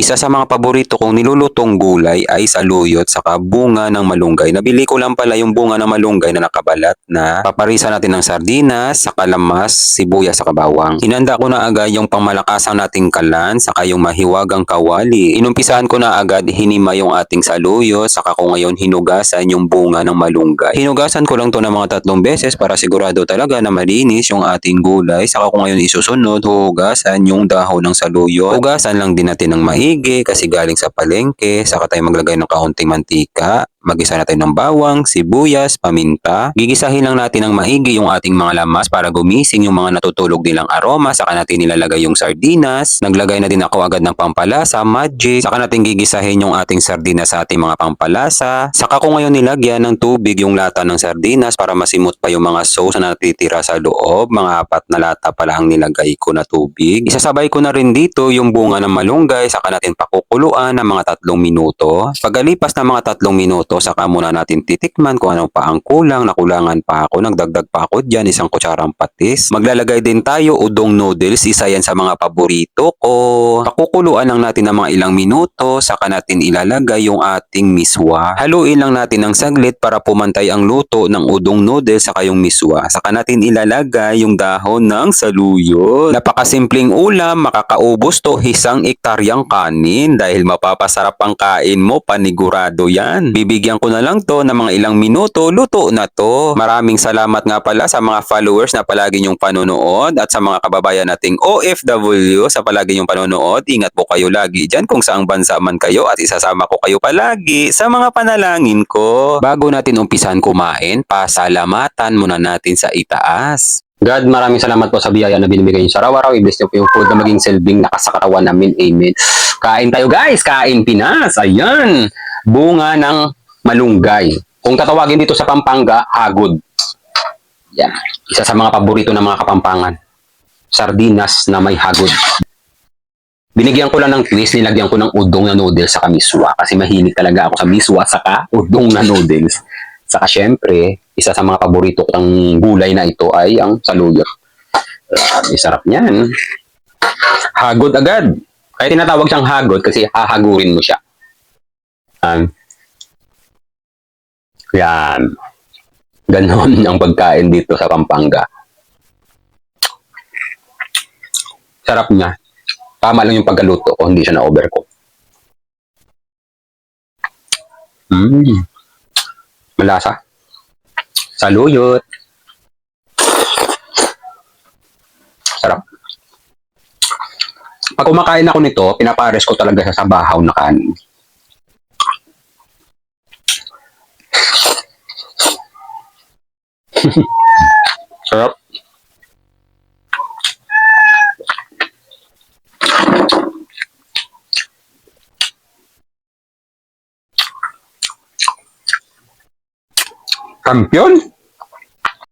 Isa sa mga paborito kong nilulutong gulay ay saluyot saka bunga ng malunggay. Nabili ko lang pala yung bunga ng malunggay na nakabalat na paparisa natin ng sardinas, saka lamas, sibuyas, saka bawang. Hinanda ko na agad yung pangmalakasang nating kalan saka yung mahiwagang kawali. Inumpisahan ko na agad hinima yung ating saluyot saka ko ngayon hinugasan yung bunga ng malunggay. Hinugasan ko lang to ng mga 3 beses para sigurado talaga na malinis yung ating gulay saka ko ngayon isusunod hugasan yung dahon ng saluyot. Hugasan lang din natin ng maigi kasi galing sa palengke, saka tayo maglagay ng kaunting mantika. Magisa natin ng bawang, sibuyas, paminta. Gigisahin lang natin ng maigi yung ating mga lamas para gumising yung mga natutulog nilang aroma. Saka natin nilalagay yung sardinas. Naglagay na din ako agad ng pampalasa, magic. Saka natin gigisahin yung ating sardinas sa ating mga pampalasa. Saka ko ngayon nilagyan ng tubig yung lata ng sardinas para masimot pa yung mga sauce na natitira sa loob. Mga 4 na lata pala ang nilagay ko na tubig. Isasabay ko na rin dito yung bunga ng malunggay. Saka natin pakukuluan ng mga 3 minuto. Pagkalipas ng mga 3 minuto, saka muna natin titikman kung ano pa ang kulang. Nakulangan pa ako, nagdagdag pa ako dyan, 1 kutsarang patis. Maglalagay din tayo udong noodles, isa yan sa mga paborito ko. Pakukuluan lang natin ng mga ilang minuto, saka natin ilalagay yung ating miswa. Haluin lang natin ng saglit para pumantay ang luto ng udong noodles saka yung miswa. Saka natin ilalagay yung dahon ng saluyot. Napakasimpleng ulam, makakaubos to 1 ektaryang kanin dahil mapapasarap ang kain mo, panigurado yan. Bibigyan ko na lang to ng mga ilang minuto, luto na to. Maraming salamat nga pala sa mga followers na palagi niyong panonood at sa mga kababayan nating OFW sa palagi niyong panonood. Ingat po kayo lagi dyan kung saang bansa man kayo at isasama ko kayo palagi sa mga panalangin ko. Bago natin umpisan kumain, pasalamatan muna natin sa itaas. God, maraming salamat po sa biyaya na binibigay niyo sa araw-araw. I-bless niyo po yung food na maging silbing nakasakatawan namin. Amen. Kain tayo guys! Kain Pinas! Ayan! Bunga ng malunggay. Kung tatawagin dito sa Pampanga, hagod. Yan. Isa sa mga paborito ng mga Kapampangan. Sardinas na may hagod. Binigyan ko lang ng twist, nilagyan ko ng udong na noodles sa miswa. Kasi mahilig talaga ako sa miswa saka udong na noodles. Saka syempre, isa sa mga paborito kong gulay na ito ay ang saluyot. Sarap niyan. Hagod agad. Kaya tinatawag siyang hagod kasi hahagurin mo siya. Yan. Ganon ang pagkain dito sa Pampanga. Sarap niya. Tama lang yung pagkaluto ko, hindi siya na-overcook. Malasa. Saluyot. Sarap. Pag kumakain ako nito, pinapares ko talaga sa sabahaw na kanin. Sarap. Kampiyon?